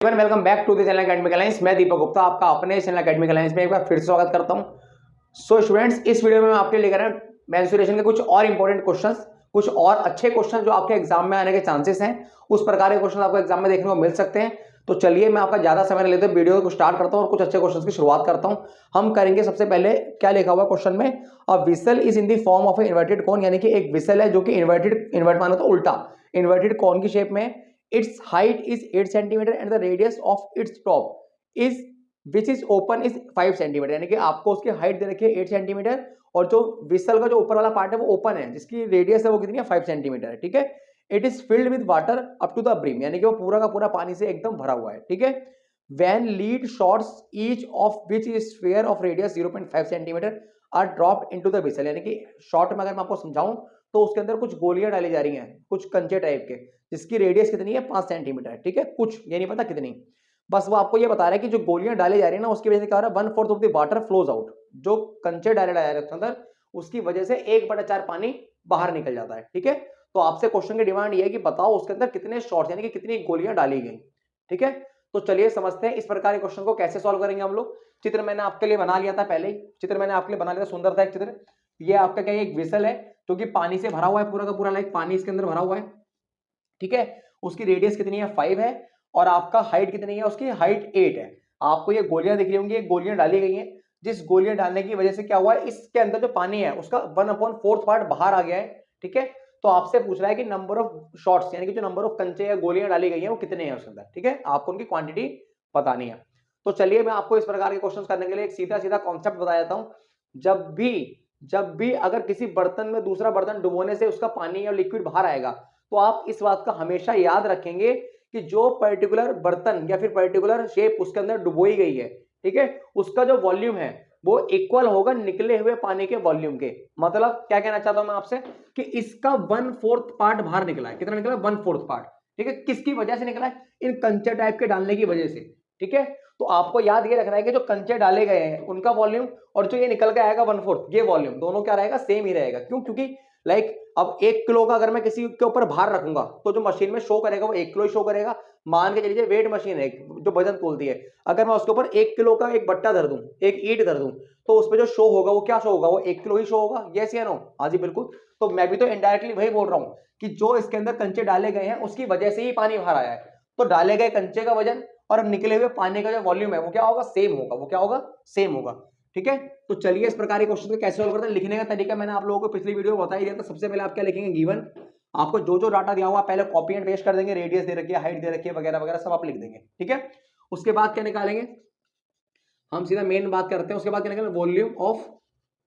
Welcome back to the channel academic alliance. मैं दीपक गुप्ता आपका अपने चैनल एकेडमिक अलायंस में एक बार फिर से स्वागत करता हूं। सो स्टूडेंट्स, इस वीडियो में मैं आपके लिए लेकर आया मेंस्ट्रुएशन के कुछ और इंपॉर्टेंट क्वेश्चंस, कुछ और अच्छे क्वेश्चन जो आपके एग्जाम में आने के चांसेस हैं। उस प्रकार के क्वेश्चन आपको एग्जाम में देखने को मिल सकते हैं। तो चलिए मैं आपका ज्यादा समय नहीं लेते वीडियो को स्टार्ट करता हूं और कुछ अच्छे क्वेश्चन की शुरुआत करता हूं। हम करेंगे सबसे पहले क्या लिखा हुआ क्वेश्चन में, अ whistle is in the form of A inverted कोन, यानी कि एक विसल है जो कि इन्वर्ट मानो तो उल्टा इन्वर्टेड कोन की शेप में। its height is 8 centimeter and the radius of its top is which is open is 5 centimeter, यानी कि आपको उसकी हाइट दे रखी है 8 सेंटीमीटर और जो विसल का जो ऊपर वाला पार्ट है वो ओपन है, जिसकी रेडियस है वो कितनी है 5 सेंटीमीटर है। ठीक है, it is filled with water up to the brim, यानी कि वो पूरा का पूरा पानी से एकदम भरा हुआ है। ठीक है, when lead shots each of which is sphere of radius 0.5 centimeter are dropped into the vessel, यानी कि शॉर्ट में अगर मैं आपको समझाऊं तो उसके अंदर कुछ गोलियां डाली जा रही हैं, कुछ कंचे टाइप के, जिसकी रेडियस कितनी है 5 सेंटीमीटर। ठीक है, कुछ ये नहीं पता कितनी, बस वो आपको ये बता रहा है कि जो गोलियां डाली जा रही है ना उसकी वजह से क्या हो रहा है, 1/4 of the water flows out. जो कंचे डाले जा रहे हैं उसके अंदर उसकी वजह से 1/4 पानी बाहर निकल जाता है। ठीक है, तो आपसे क्वेश्चन की डिमांड ये है कि बताओ उसके अंदर कितने शॉट्स यानी कि कितनी गोलियां डाली गई। ठीक है, तो चलिए समझते हैं इस प्रकार के क्वेश्चन को कैसे सॉल्व करेंगे हम लोग। चित्र मैंने आपके लिए बना लिया था पहले ही, चित्र मैंने आपके लिए बना लिया था, सुंदर था एक चित्र। ये आपका क्या है, एक विसल है जो कि पानी से भरा हुआ है, पूरा का पूरा लाइक पानी इसके अंदर भरा हुआ है। ठीक है, उसकी रेडियस कितनी है 5 है और आपका हाइट कितनी है, उसकी हाइट 8 है। आपको ये गोलियां दिख रही होंगी, ये गोलियां डाली गई हैं, जिस गोलियां डालने की वजह से क्या हुआ है, इसके अंदर जो पानी है उसका 1/4 पार्ट बाहर आ गया है। ठीक है, तो आपसे पूछ रहा है कि नंबर ऑफ शॉट्स यानी कि जो नंबर ऑफ कंचे या गोलियां डाली गई हैं वो कितने हैं उसके अंदर। ठीक है, आपको उनकी क्वांटिटी बतानी है। तो चलिए मैं आपको इस प्रकार के क्वेश्चंस करने के लिए एक सीधा सीधा कॉन्सेप्ट बता देता हूं। जब भी अगर किसी बर्तन में दूसरा बर्तन डुबोने से उसका पानी या लिक्विड बाहर आएगा, तो आप इस बात का हमेशा याद रखेंगे कि जो पर्टिकुलर बर्तन या फिर पर्टिकुलर शेप उसके अंदर डुबोई गई है, ठीक है, उसका जो वॉल्यूम है वो इक्वल होगा निकले हुए पानी के वॉल्यूम के। मतलब क्या कहना चाहता हूं मैं आपसे कि इसका 1/4 पार्ट बाहर निकला है। कितना निकला है? 1/4 पार्ट। ठीक है, किसकी वजह से निकला है? इन कंचे टाइप के डालने की वजह से। ठीक है, तो आपको याद ये रखना है कि जो कंचे डाले गए हैं उनका वॉल्यूम और जो ये निकल के आएगा 1/4, ये वॉल्यूम दोनों क्या रहेगा? सेम ही रहेगा। क्यों? क्योंकि लाइक अब 1 किलो का अगर मैं किसी के ऊपर भार रखूंगा तो जो मशीन में शो करेगा वो 1 किलो ही शो करेगा। मान के चलिए वेट मशीन है जो वजन तोलती है, अगर मैं उसके ऊपर 1 किलो का एक बट्टा धर दूं, एक ईंट धर दूं, तो उसपे जो शो होगा वो क्या शो होगा? वो 1 किलो ही शो होगा। यस या नो? हाँ जी बिल्कुल। तो मैं भी तो इनडायरेक्टली वही बोल रहा हूं कि जो इसके अंदर कंचे डाले गए हैं उसकी वजह से ही पानी बाहर आया है। तो डाले गए कंचे का वजन और निकले हुए पानी का जो वॉल्यूम है वो क्या होगा? सेम होगा। वो क्या होगा? सेम होगा। ठीक है, तो चलिए इस प्रकार के क्वेश्चन को कैसे सॉल्व करते हैं। लिखने का तरीका मैंने आप लोगों को पिछली वीडियो में बता ही दिया था। सबसे पहले आप क्या लिखेंगे? गिवन। आपको जो जो डाटा दिया हुआ पहले कॉपी एंड पेस्ट कर देंगे, रेडियस दे रखी है, हाइट दे रखी है, वगैरह वगैरह सब आप लिख देंगे। ठीक है, उसके बाद क्या निकालेंगे? हम सीधा मेन बात करते हैं। उसके बाद क्या निकालेंगे? Volume of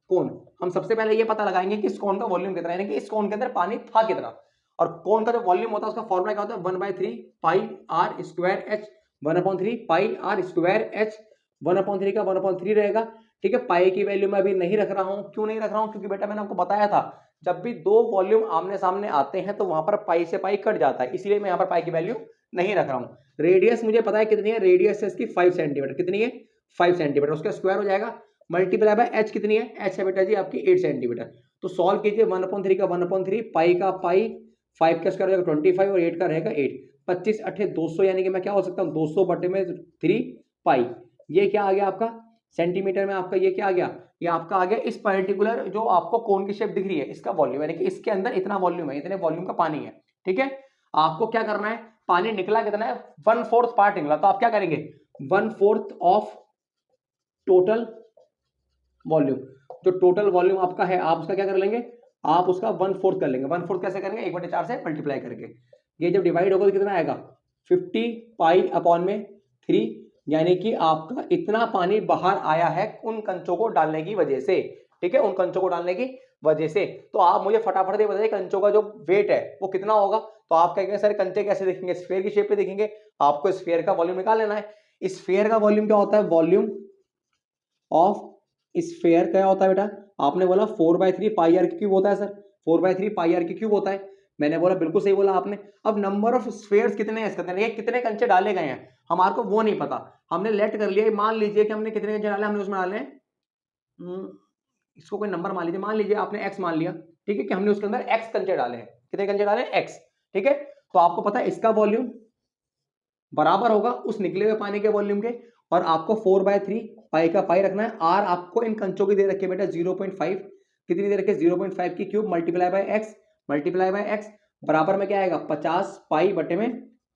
cone. हम सबसे पहले ये पता लगाएंगे कि इस कोन का वॉल्यूम कितना है, यानी कि इस कोन के अंदर पानी था कितना। और कोन का जो वॉल्यूम होता है उसका फॉर्मूला क्या होता है? 1/3 pi R square H. 1/3 pi R square H. 1/3 का 1/3 रहेगा। ठीक है, पाई की वैल्यू मैं अभी नहीं रख रहा हूं। क्यों नहीं रख रहा हूं? क्योंकि बेटा मैंने आपको बताया था जब भी दो वॉल्यूम आमने सामने आते हैं तो वहां पर पाई से पाई कट जाता है, इसलिए मैं यहां पर पाई की वैल्यू नहीं रख रहा हूं। रेडियस मुझे पता है कितनी है, रेडियस है इसकी 5 सेंटीमीटर। कितनी है? 5 सेंटीमीटर। उसका स्क्वायर हो जाएगा मल्टीप्लाई बाय एच। कितनी है? एच है बेटा जी आपकी 8 सेंटीमीटर। तो सॉल्व कीजिए। 1/3 का 1/3, पाई का पाई, 5 का स्क्वायर हो जाएगा 25 और 8 का रहेगा 8। 25 8 200, यानी कि मैं क्या हो सकता हूँ 200 बटे में 3 पाई। ये क्या आ गया आपका सेंटीमीटर में? आपका ये क्या आ गया? ये आपका आ गया इस पर्टिकुलर जो आपको कोन की शेप दिख रही है इसका वॉल्यूम, यानी कि इसके अंदर इतना वॉल्यूम है, इतने वॉल्यूम का पानी है। ठीक है, आपको क्या करना है? पानी निकला कितना है? 1/4 पार्ट निकला। तो आप क्या करेंगे? 1/4 ऑफ टोटल वॉल्यूम। जो टोटल वॉल्यूम आपका है आप उसका क्या कर लेंगे? आप उसका 1/4 कर लेंगे। 1/4 कैसे करेंगे? 1/4 से मल्टीप्लाई करके। ये जब डिवाइड होगा तो कितना आएगा? 50 पाई अपॉन में 3, यानी कि आपका इतना पानी बाहर आया है उन कंचों को डालने की वजह से। ठीक है, उन कंचों को डालने की वजह से। तो आप मुझे फटाफट से बताइए कंचों का जो वेट है वो कितना होगा। तो आप कहेंगे सर कंचे कैसे दिखेंगे? स्फीयर की शेप पे दिखेंगे। आपको स्फीयर का वॉल्यूम निकाल लेना है। स्फीयर का वॉल्यूम क्या होता है? वॉल्यूम ऑफ स्फीयर क्या होता है बेटा? आपने बोला 4/3 पाई आर क्यूब होता है सर। 4/3 पाई आर क्यूब होता है। मैंने बोला बिल्कुल सही बोला आपने। अब नंबर ऑफ स्फीयर्स कितने हैं इसके अंदर, ये कितने कंचे डाले गए हैं हमारे को वो नहीं पता। हमने लेट कर लिया। मान लीजिए कि हमने कितने कंचे डाले, हमने उसमें डाले हैं इसको कोई नंबर मान लीजिए आपने एक्स मान लिया। ठीक है, कि हमने उसके अंदर एक्स कंचे डाले हैं। कितने कंचे डाले हैं? एक्स। ठीक है, तो आपको पता है इसका वॉल्यूम बराबर होगा उस निकले हुए पानी के वॉल्यूम के। और आपको 4/3 पाई का पाई रखना है। आर आपको इन कंचों की दे रखी है बेटा 0.5, कितनी दे रखी है 0.5 की क्यूब मल्टीप्लाई बाय एक्स बराबर में क्या आएगा 50 पाई बटे में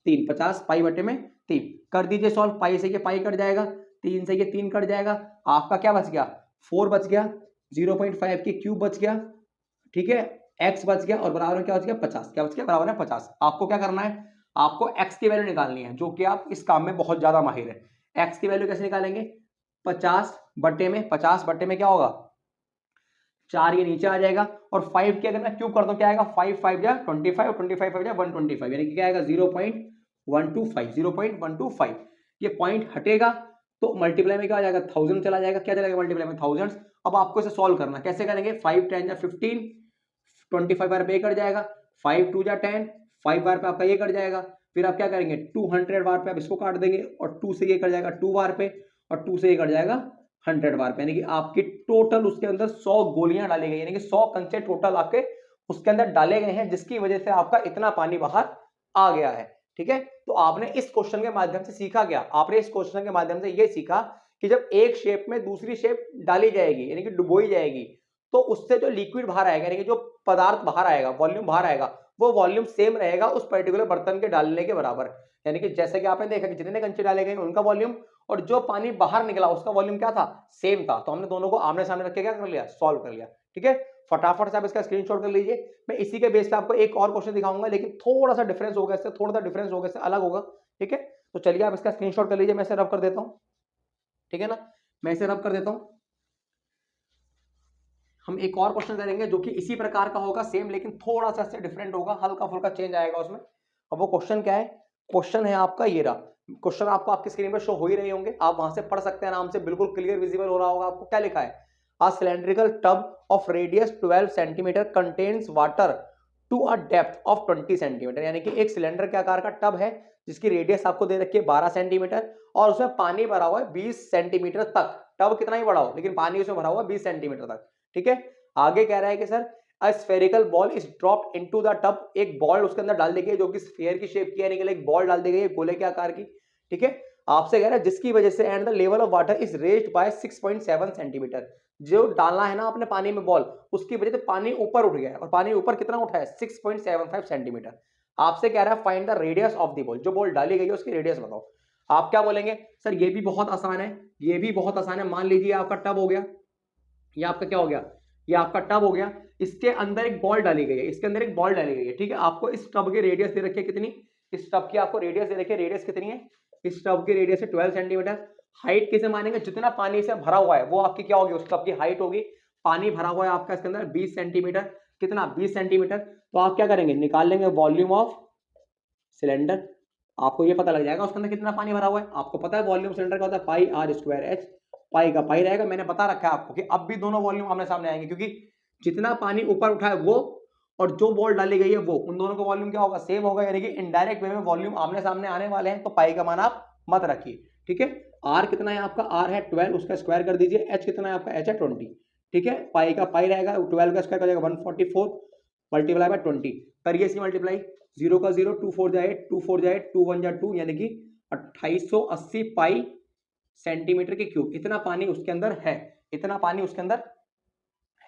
3, 50 पाई बटे में 3 कर दीजिए सॉल्व। पाई से ये पाई कट जाएगा, 3 से ये 3 कट जाएगा, आपका क्या बच गया 4 बच गया, 0.5 की क्यूब बच गया, ठीक है, x बच गया और बराबर में क्या बच गया 50, क्या बच गया बराबर में 50। आपको क्या करना है, आपको x की वैल्यू निकालनी है, जो कि आप इस काम में बहुत ज्यादा माहिर है। x की वैल्यू कैसे निकालेंगे, 50 बटे में क्या होगा 4, ये नीचे आ जाएगा और 5 की अगर मैं क्यूब कर दूं क्या आएगा 5 5 जा 25 और 25 5 जा 125, यानी कि क्या आएगा 0.125 ये पॉइंट हटेगा तो मल्टीप्लाई में क्या आ जाएगा 1000 चला जाएगा, क्या चलेगा मल्टीप्लाई में थाउजेंड्स। अब आपको इसे सॉल्व करना कैसे करेंगे, 5 10 जा 15, 25 बार पे ये कट जाएगा, 5 2 जा 10, 5 बार पे आपका ये कट जाएगा, फिर आप क्या करेंगे 200 बार पे आप इसको काट देंगे और 2 से ये कट जाएगा 2 बार पे और 2 से ये कट जाएगा 100 बार पे, यानी कि आपकी टोटल उसके अंदर 100 गोलियां डाली गई, यानी कि 100 कंचे टोटल आपके उसके अंदर डाले गए हैं, जिसकी वजह से आपका इतना पानी बाहर आ गया है। ठीक है, तो आपने इस क्वेश्चन के माध्यम से सीखा क्या, आपने इस क्वेश्चन के माध्यम से ये सीखा कि जब एक शेप में दूसरी शेप डाली जाएगी यानी कि डुबोई जाएगी तो उससे जो लिक्विड बाहर आएगा यानी कि जो पदार्थ बाहर आएगा, वॉल्यूम बाहर आएगा, वो वॉल्यूम सेम रहेगा उस पर्टिकुलर बर्तन के डालने के बराबर। यानी कि जैसे कि आपने देखा कि जितने कंचे डाले गए उनका वॉल्यूम और जो पानी बाहर निकला उसका वॉल्यूम क्या था, सेम था। तो हमने दोनों को आमने सामने रख के क्या कर लिया, सॉल्व कर लिया। ठीक है, फटाफट से आप इसका स्क्रीनशॉट कर लीजिए। मैं इसी के बेस पे आपको एक और क्वेश्चन दिखाऊंगा, लेकिन थोड़ा सा डिफरेंस होगा इससे, थोड़ा सा डिफरेंस होगा इससे, अलग होगा। ठीक है, तो चलिए आप इसका स्क्रीनशॉट कर लीजिए, मैं इसे रब कर देता हूं। ठीक है ना, मैं इसे रब कर देता हूं। हम एक और क्वेश्चन करेंगे जो कि इसी प्रकार का होगा सेम, लेकिन थोड़ा सा इससे डिफरेंट होगा, हल्का फुल्का चेंज आएगा उसमें। अब वो क्वेश्चन क्या है, क्वेश्चन है आपका ये रहा। क्वेश्चन आपको आपकी स्क्रीन पर शो हो ही रहे होंगे, आप वहां से पढ़ सकते हैं आराम से, बिल्कुल क्लियर विजिबल हो रहा होगा आपको। क्या लिखा है, a cylindrical tub of radius 12 centimetre contains water to a depth of 20 centimetre, यानी कि एक सिलेंडर के आकार का टब है जिसकी रेडियस आपको दे रखी है 12 सेंटीमीटर और उसमें पानी भरा हुआ है 20 सेंटीमीटर तक। टब कितना ही बड़ा हो लेकिन पानी उसमें भरा हुआ है 20 सेंटीमीटर तक। ठीक है, आगे कह रहा है कि sir a spherical ball is dropped into the tub, एक बॉल उसके अंदर डाल दी गई जो कि स्फीयर की शेप की है, यानी कि एक बॉल डाल दी गई है गोले के आकार की। ठीक है, आपसे कह रहा है जिसकी वजह से and the level of water is raised bye 6.7 centimetre, जो डालना है ना आपने पानी में बॉल, उसकी वजह से पानी ऊपर उठ गया है और पानी ऊपर कितना उठा है 6.75 सेंटीमीटर। आपसे कह रहा है find the radius of the ball, जो बॉल डाली गई है उसकी रेडियस बताओ। आप क्या बोलेंगे, सर ये भी बहुत आसान है, ये भी बहुत आसान है। मान लीजिए आपका टब हो गया, ये आपका क्या हो गया, ये आपका टब हो गया, इसके अंदर एक बॉल डाली गई है, इसके अंदर एक बॉल डाली गई है। ठीक है, आपको इस टब की रेडियस दे रखी है कितनी, इस टब की आपको रेडियस दे रखी है, रेडियस कितनी है, इस टब की रेडियस है 12 सेंटीमीटर। हाइट किसे मानेंगे, जितना पानी से भरा हुआ है वो आपकी क्या होगी, उस टब की हाइट होगी। पानी भरा हुआ है आपका इसके अंदर 20 सेंटीमीटर, कितना 20 सेंटीमीटर। तो आप क्या करेंगे, निकाल लेंगे वॉल्यूम ऑफ सिलेंडर, आपको ये पता लग जाएगा उसके अंदर कितना पानी भरा हुआ है। आपको पता है वॉल्यूम सिलेंडर का होता है पाई आर स्क्वायर एच, पाई का पाई रहेगा, मैंने बता रखा है आपको कि अब भी दोनों वॉल्यूम आमने सामने आएंगे, क्योंकि जितना पानी ऊपर उठा है वो और जो बॉल डाली गई है वो, उन दोनों का वॉल्यूम क्या होगा, सेम होगा, यानी कि इनडायरेक्ट वे में वॉल्यूम आमने सामने आने वाले हैं। तो पाई का मान आप मत रखिए। ठीक है, आर कितना है आपका, आर है 12, उसका स्क्वायर कर दीजिए। एच कितना है आपका, एच है 20। ठीक है, पाई का पाई रहेगा, 12 का स्क्वायर कर जाएगा 144 मल्टीप्लाई बाय 20, करिए इसकी मल्टीप्लाई, 0 का 0, 2 4 जाए 2 4 जाए 2 1 जा 2, यानी कि 2880 पाई सेंटीमीटर के क्यूब। इतना पानी उसके अंदर है, इतना पानी उसके अंदर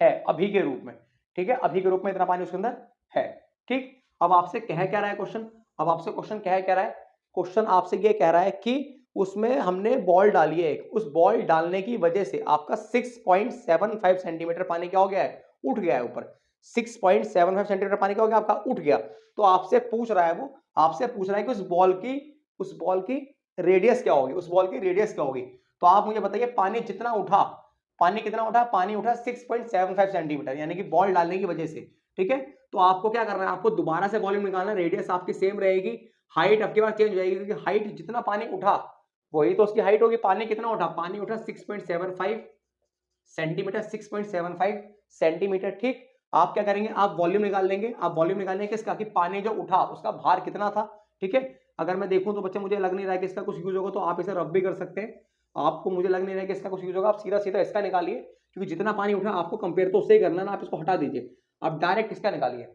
है अभी के रूप में। ठीक है, अभी के रूप में इतना पानी उसके अंदर है। ठीक, अब आपसे कह क्या रहा है क्वेश्चन, अब आपसे क्वेश्चन कह क्या रहा है, क्वेश्चन आपसे ये कह रहा है कि उसमें हमने बॉल डाली है, उस बॉल डालने की वजह से आपका 6.75 सेंटीमीटर पानी क्या हो गया है, उठ गया है ऊपर। 6.75 सेंटीमीटर पानी क्या हो गया आपका, उठ गया। तो आपसे पूछ रहा है वो, आपसे पूछ रहा है कि उस बॉल की रेडियस क्या होगी, उस बॉल की रेडियस क्या होगी। तो आप मुझे बताइए पानी जितना उठा, पानी कितना उठा, पानी उठा 6.75 सेंटीमीटर, यानी कि बॉल डालने की वजह से। ठीक है, तो आपको क्या करना है, आपको दोबारा से वॉल्यूम निकालना, रेडियस आपकी सेम रहेगी, हाइट आपके पास चेंज हो जाएगी, क्योंकि हाइट जितना पानी उठा वही तो उसकी हाइट होगी। पानी कितना उठा, पानी उठा 6.75 सेंटीमीटर, 6.75 सेंटीमीटर। ठीक, आप क्या करेंगे, आप वॉल्यूम निकाल लेंगे, आप वॉल्यूम निकालेंगे किसका, कि पानी जो उठा उसका भार कितना था। ठीक है, अगर मैं देखूं तो बच्चे मुझे लग नहीं रहा है कि इसका कुछ यूज होगा, तो आप इसे रब भी कर सकते हैं। आपको मुझे लग नहीं रहा है कि इसका कुछ यूज होगा, आप सीधा सीधा इसका निकालिए, क्योंकि जितना पानी उठा आपको कंपेयर तो उससे ही करना ना, आप इसको हटा दीजिए। आप डायरेक्ट इसका निकालिए,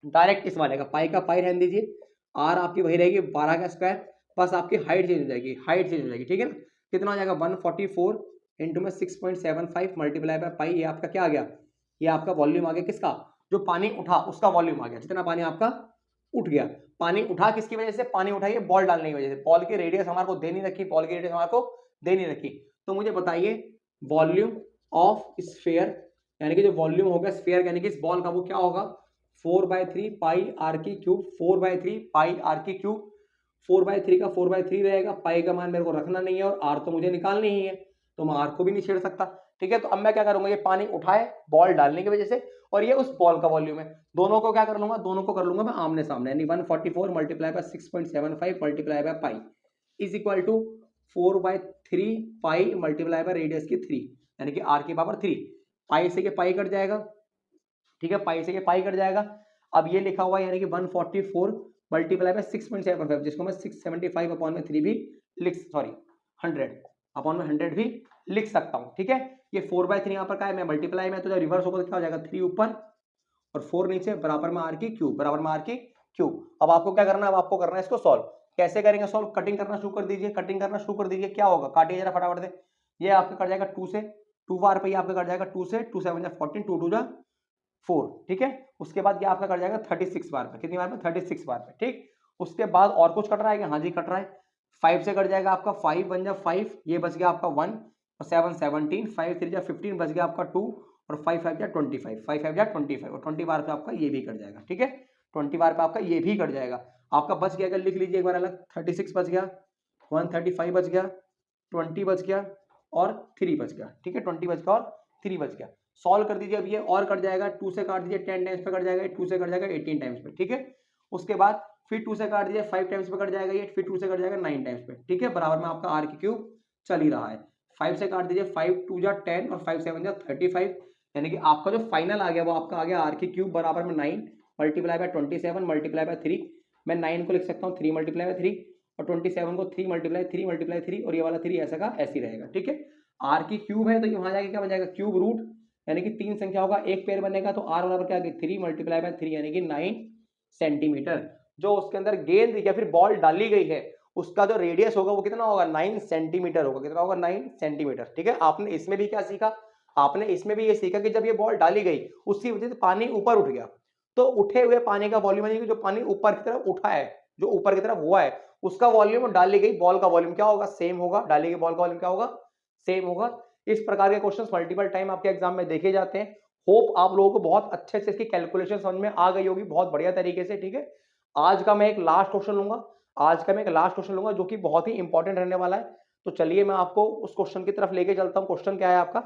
डायरेक्ट इस वाले का पाई रहने दीजिए, आर आपकी वही रहेगी 12 का स्क्वायर बस आपकी हाइट चेंज हो जाएगी, हाइट चेंज हो जाएगी, ठीक है ना। कितना हो जाएगा 144 इंटू में 6.75 मल्टीप्लाई बाय पाई, ये आपका क्या आ गया, ये आपका वॉल्यूम आ गया किसका, जो पानी उठा उसका वॉल्यूम आ गया, जितना पानी आपका उठ गया। पानी उठा किसकी वजह से, पानी उठाइए बॉल डालने की वजह से, बॉल की रेडियस हमारे को दे नहीं रखी, बॉल की रेडियस हमारे को दे नहीं रखी। तो मुझे बताइए वॉल्यूम ऑफ स्फीयर, यानी कि जो वॉल्यूम होगा स्फीयर यानी कि इस बॉल का, वो क्या होगा 4/3 पाई आर की क्यूब, 4/3 पाई आर की क्यूब। 4/3 का 4/3 रहेगा, पाई का मान मेरे को रखना नहीं है और आर तो मुझे निकालनी ही है, तो मैं आर को भी नहीं छेड़ सकता, ठीक है। तो अब मैं क्या करूंगा, ये पानी उठाए बॉल डालने की वजह से और ये उस बॉल का वॉल्यूम है, दोनों को क्या कर लूंगा, दोनों को कर लूंगा मैं आमने सामने, यानी 144 multiply by 6.75 multiply by pi is equal to 4/3 pi multiply by radius की 3, यानी कि आर की पावर 3। पाई से के पाई कट जाएगा, ठीक है, पाई से के पाई कट जाएगा। अब ये लिखा हुआ है यानी कि 144 मल्टीप्लाई बाय 6.75, जिसको मैं 675 अपॉन में 3 भी लिख, सॉरी 100 अपॉन में 100 भी लिख सकता हूं, ठीक है। ये 4/3 यहाँ पर क्या है, मैं मल्टीप्लाई में, तो जब रिवर्स होगा तो क्या हो जाएगा 3 ऊपर और 4 नीचे, बराबर में आर की क्यूब, बराबर में आर की क्यूब। अब आपको क्या करना है, अब आपको करना है इसको सॉल्व। कैसे करेंगे सॉल्व, कटिंग करना शुरू कर दीजिए, कटिंग करना शुरू कर दीजिए। क्या होगा, काटिए जरा फटाफट से। ये आपका कट जाएगा 2 से, 2 बार पे आपका कट जाएगा 2 से, 2 7 जा 14, 2 2 जा 4, ठीक है। उसके बाद ये आपका कट जाएगा 36 बार पे, कितनी बार पे 36 बार पे, ठीक। उसके बाद और कुछ कट रहा है क्या, हाँ जी कट रहा है। 5 से कट जाएगा आपका 5 1 जा 5, ये बच गया आपका 1 और 7 17, 5 3 जा 15, बच गया आपका 2 और 5 5 जा 25, 5 5 जा 25 और 20 बार पे आपका ये भी कट जाएगा, ठीक है। 20 बार पे आपका ये भी कट जाएगा। आपका बच गया, अगर लिख लीजिए एक बार अलग, 36 बच गया, 135 बच गया, 20 बच गया और 3 बच गया, ठीक है। 20 बच गया और 3 बच गया। सॉल्व कर दीजिए अब, ये और कट जाएगा, 2 से काट दीजिए 10 टाइम्स पे कट जाएगा, 2 से कट जाएगा 18 टाइम्स पे, ठीक है। उसके बाद फिर 2 से काट दीजिए 5 टाइम्स पे कट जाएगा ये, फिर 2 से कट जाएगा 9 टाइम्स पे, ठीक है। बराबर में आपका आर की क्यूब चल ही रहा है। 5 से काट दीजिए, 5 2 जा 10 और 5 7 जा 35, यानी कि आपका जो फाइनल आ गया वो आपका आ गया आर की क्यूब बराबर में 9 मल्टीप्लाई बाय 27 मल्टीप्लाई बाय 3। मैं 9 को लिख सकता हूँ 3 मल्टीप्लाई बाय 3 और 27 को 3 मल्टीप्लाई 3 मल्टीप्लाई 3 और ये वाला 3 ऐसा का ऐसे ही रहेगा, ठीक है। आर की क्यूब है तो ये वहां जाके क्या बन जाएगा, क्यूब रूट, यानी कि 3 संख्या होगा, एक पेयर बनेगा तो आर बराबर क्या आ गया 3 मल्टीप्लाई बाय 3 यानी कि 9 सेंटीमीटर। जो उसके अंदर गेंद या फिर बॉल डाली गई है उसका जो रेडियस होगा वो कितना होगा 9 सेंटीमीटर होगा, कितना होगा 9 सेंटीमीटर, ठीक है। आपने इसमें भी क्या सीखा, आपने इसमें भी ये सीखा कि जब ये बॉल डाली गई उसकी वजह से पानी ऊपर उठ गया, तो उठे हुए पानी का वॉल्यूम यानी कि जो पानी ऊपर की तरफ उठा है, जो ऊपर की तरफ हुआ है उसका वॉल्यूम और डाली गई बॉल का वॉल्यूम क्या होगा, सेम होगा। डाली गई बॉल का वॉल्यूम क्या होगा, सेम होगा। इस प्रकार के क्वेश्चंस मल्टीपल टाइम आपके एग्जाम में देखे जाते हैं। होप आप लोगों को बहुत अच्छे से इसकी कैलकुलेशन समझ में आ गई होगी, बहुत बढ़िया तरीके से, ठीक है। आज का मैं एक लास्ट क्वेश्चन लूंगा, आज का मैं एक लास्ट क्वेश्चन लूंगा जो कि बहुत ही इंपॉर्टेंट रहने वाला है। तो चलिए मैं आपको उस क्वेश्चन की तरफ लेके चलता हूं। क्वेश्चन क्या है आपका,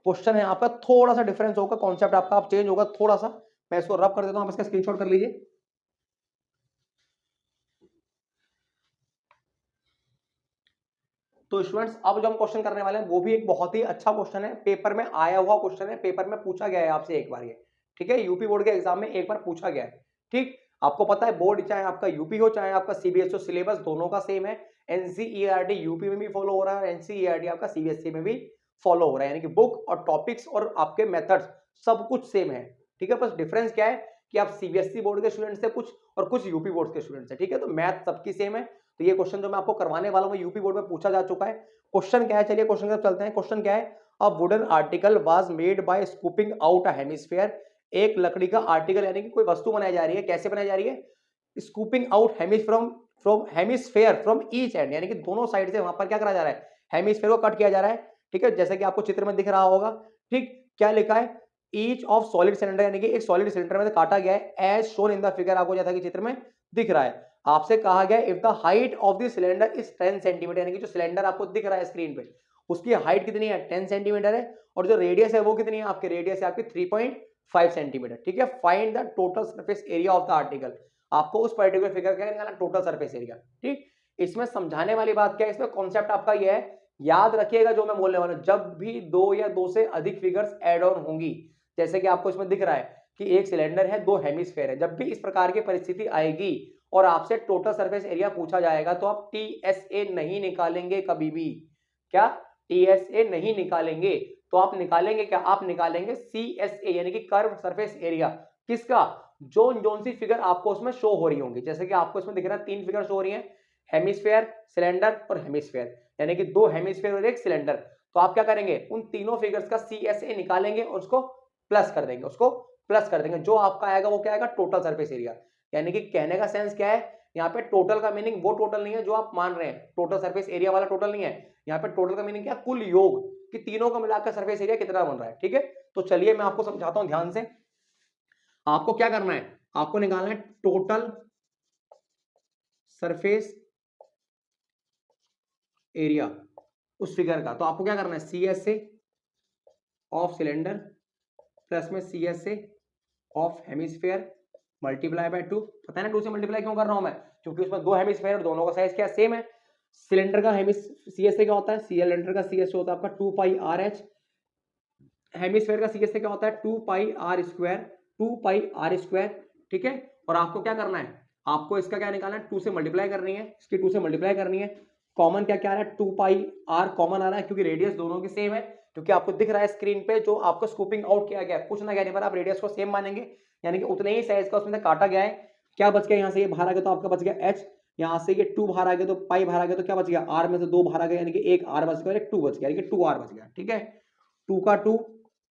क्वेश्चन है आपका थोड़ा सा डिफरेंस होगा, कॉन्सेप्ट आपका आप चेंज होगा थोड़ा सा। मैं इसको रब कर देता हूं, आप इसका स्क्रीनशॉट कर लीजिए। तो स्टूडेंट्स अब जो हम क्वेश्चन करने वाले हैं वो भी एक बहुत ही अच्छा क्वेश्चन है, पेपर में आया हुआ क्वेश्चन है, पेपर में पूछा गया है आपसे एक बार ये, ठीक है। यूपी बोर्ड के एग्जाम में एक बार पूछा गया है, ठीक। आपको पता है बोर्ड चाहे आपका यूपी हो चाहे आपका सीबीएसई हो, सिलेबस दोनों का सेम है। एनसीईआरटी यूपी में भी फॉलो हो रहा है, एनसीईआरटी आपका सीबीएसई में भी फॉलो हो रहा है, यानी कि बुक और टॉपिक्स और आपके मेथड्स सब कुछ सेम है, ठीक है। बस डिफरेंस क्या है कि आप सीबीएसई बोर्ड के स्टूडेंट से कुछ और कुछ यूपी बोर्ड के स्टूडेंट से, ठीक है। तो मैथ सबकी सेम है। तो ये क्वेश्चन जो मैं आपको करवाने वाला हूं यूपी बोर्ड में पूछा जा चुका है। क्वेश्चन क्या है, चलिए क्वेश्चन की तरफ चलते हैं। क्वेश्चन क्या है, a wooden article was made by scooping out a hemisphere. एक लकड़ी का आर्टिकल यानी कि कोई वस्तु बनाई जा रही है, कैसे बनाई जा रही है, scooping out from hemisphere from each and, यानी कि दोनों साइड से वहां पर क्या करा जा रहा है, हेमिस्फीयर को कट किया जा रहा है, ठीक है। जैसे कि आपको चित्र में दिख रहा होगा, ठीक। क्या लिखा है, ईच ऑफ सॉलिड सिलेंडर, यानी कि एक सॉलिड सिलेंडर में काटा गया है as shown in the figure, आपको जैसा कि चित्र में दिख रहा है। आपसे कहा गया if the height of the cylinder is 10 centimetre, यानी कि जो सिलेंडर आपको दिख रहा है स्क्रीन पे उसकी हाइट कितनी है 10 सेंटीमीटर है और जो रेडियस है वो कितनी है, आपकी रेडियस है आपकी 3.5 सेंटीमीटर, ठीक है। Find the total surface area of the article, आपको उस पर्टिकुलर फिगर क्या निकालना, टोटल सरफेस एरिया, ठीक। इसमें समझाने वाली बात क्या है, इसमें कॉन्सेप्ट आपका यह है, याद रखिएगा जो मैं बोलने वाला हूं, जब भी 2 या 2 से अधिक फिगर्स एड ऑन होंगी, जैसे कि आपको इसमें दिख रहा है कि एक सिलेंडर है, 2 हेमिस्फीयर है, जब भी इस प्रकार की परिस्थिति आएगी और आपसे टोटल सरफेस एरिया पूछा जाएगा तो आप टीएसए नहीं निकालेंगे कभी भी। क्या, टीएसए नहीं निकालेंगे, तो आप निकालेंगे क्या, आप निकालेंगे सीएसए, यानी कि कर्व सरफेस एरिया। किसका, जो जोन सी फिगर आपको उसमें शो हो रही होंगी, जैसे कि आपको इसमें दिख रहा है 3 फिगर शो हो रही है, हेमिस्फेयर, सिलेंडर और हेमिस्फेयर, यानी कि 2 हेमिस्फेयर और 1 सिलेंडर। तो आप क्या करेंगे, उन तीनों फिगर्स का CSA निकालेंगे और उसको प्लस कर देंगे, उसको प्लस कर देंगे। जो आपका आएगा वो क्या आएगा, टोटल सरफेस एरिया। यानी कि कहने का सेंस क्या है, यहाँ पे टोटल का मीनिंग वो टोटल नहीं है जो आप मान रहे हैं, टोटल सरफेस एरिया वाला टोटल नहीं है। यहाँ पे टोटल का मीनिंग क्या है, कुल योग कि तीनों को मिलाकर सरफेस एरिया कितना बन रहा है। ठीक है, तो चलिए मैं आपको समझाता हूं ध्यान से। आपको क्या करना है, आपको निकालना है टोटल सरफेस एरिया उस फिगर का। तो आपको क्या करना है, CSA ऑफ सिलेंडर प्लस में CSA of hemisphere multiply by 2। पता है ना 2 से मल्टीप्लाई क्यों कर रहा हूं मैं, क्योंकि उसमें 2 हेमिस्फेयर और दोनों का साइज क्या सेम है। सिलेंडर का CSA क्या होता है, सिलेंडर का CSA होता है आपका 2 पाई RH, हेमिस्फेयर का CSA क्या होता है 2 पाई R स्क्वायर, 2 पाई R स्क्वायर। ठीक है, और आपको क्या करना है, आपको इसका क्या निकालना है, 2 से मल्टीप्लाई करनी है, इसकी 2 से मल्टीप्लाई करनी है। कॉमन क्या क्या आ रहा है, 2 पाई R कॉमन आ रहा है क्योंकि रेडियस दोनों की सेम है, क्योंकि आपको दिख रहा है स्क्रीन पे जो आपको स्कूपिंग आउट किया गया, कुछ ना कहने पर आप रेडियस को सेम मानेंगे, यानी कि उतने ही साइज का उसमें से काटा गया है। क्या बच गया, यहाँ से ये बाहर आ गया तो आपका बच गया H, यहाँ से ये 2 बाहर आ गया तो पाई बाहर आ गया, तो क्या बच गया, R में से 2 बाहर आ गया, यानी कि एक R बच गया और एक 2 बच गया, यानी कि 2R बच गया। ठीक है, 2 का 2,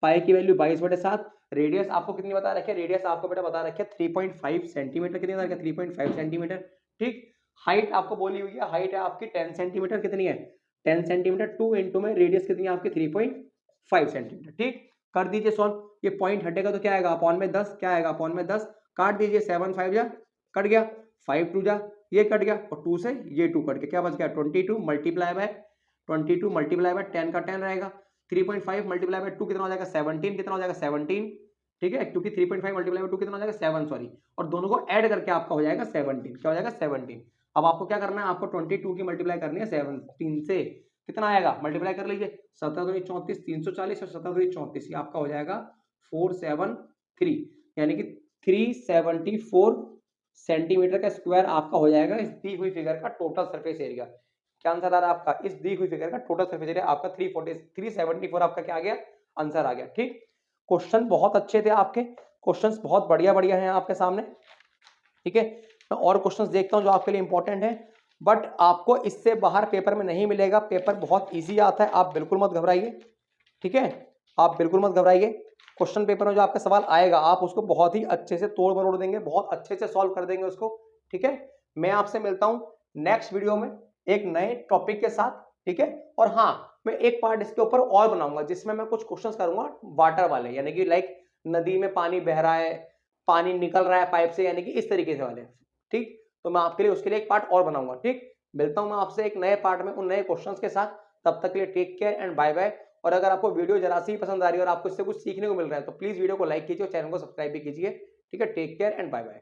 पाई की वैल्यू 22/7, रेडियस आपको कितनी बता रखी है, रेडियस आपको बेटा बता रखी है 3.5 सेंटीमीटर, कितनी बता रखी है 3.5 सेंटीमीटर। ठीक, हाइट आपको बोली हुई है, हाइट है आपकी 10 सेंटीमीटर, कितनी है 10 सेंटीमीटर, 2 इंटू में रेडियस कितनी है आपकी 3.5 सेंटीमीटर। ठीक, कर दीजिए सॉल्व, ये पॉइंट हटेगा तो क्या आएगा अपॉन में 10, क्या आएगा अपॉन में 10, काट दीजिए 7 5 जा कट गया, 5 2 जा ये कट गया और 2 से ये 2 कट के क्या बच गया 22 मल्टीप्लाई बाय 10 का 10 रहेगा, 3.5 मल्टीप्लाई बाय 2 कितना हो जाएगा 17, कितना हो जाएगा 17। ठीक है, क्योंकि 3.5 मल्टीप्लाई बाय 2 कितना हो जाएगा 7 सॉरी, और दोनों को ऐड करके आपका हो जाएगा 17, क्या हो जाएगा 17। अब आपको क्या करना है, आपको 22 की मल्टीप्लाई करनी है 17 से, कितना आएगा मल्टीप्लाई कर लीजिए, 17 दूनी 34 340 और 17 दूनी 34, ये आपका हो जाएगा 473, यानी कि 374 सेंटीमीटर का स्क्वायर आपका हो जाएगा इस दी हुई फिगर का टोटल सरफेस एरिया। क्या आंसर आ रहा है आपका, इस दी हुई फिगर का टोटल सरफेस एरिया आपका 374 आपका क्या आ गया, आंसर आ गया। ठीक, क्वेश्चन बहुत अच्छे थे आपके, क्वेश्चंस बहुत बढ़िया बढ़िया हैं आपके सामने। ठीक है, मैं और क्वेश्चंस देखता हूं जो आपके लिए इंपॉर्टेंट है, बट आपको इससे बाहर पेपर में नहीं मिलेगा, पेपर बहुत ईजी आता है, आप बिल्कुल मत घबराइए। ठीक है, आप बिल्कुल मत घबराइए, क्वेश्चन पेपर में जो आपका सवाल आएगा आप उसको बहुत ही अच्छे से तोड़ मरोड़ देंगे, बहुत अच्छे से सॉल्व कर देंगे उसको। ठीक है, मैं आपसे मिलता हूं नेक्स्ट वीडियो में एक नए टॉपिक के साथ। ठीक है, और हाँ मैं एक पार्ट इसके ऊपर और बनाऊंगा जिसमें मैं कुछ क्वेश्चंस करूंगा वाटर वाले, यानी कि लाइक नदी में पानी बह रहा है, पानी निकल रहा है पाइप से, यानी कि इस तरीके से वाले। ठीक, तो मैं आपके लिए उसके लिए एक पार्ट और बनाऊंगा। ठीक, मिलता हूं मैं आपसे एक नए पार्ट में उन नए क्वेश्चंस के साथ, तब तक के लिए take care and bye bye. और अगर आपको वीडियो जरा सी पसंद आ रही है और आपको इससे कुछ सीखने को मिल रहा है तो प्लीज वीडियो को लाइक कीजिए और चैनल को सब्सक्राइब भी कीजिए। ठीक है, take care and bye bye.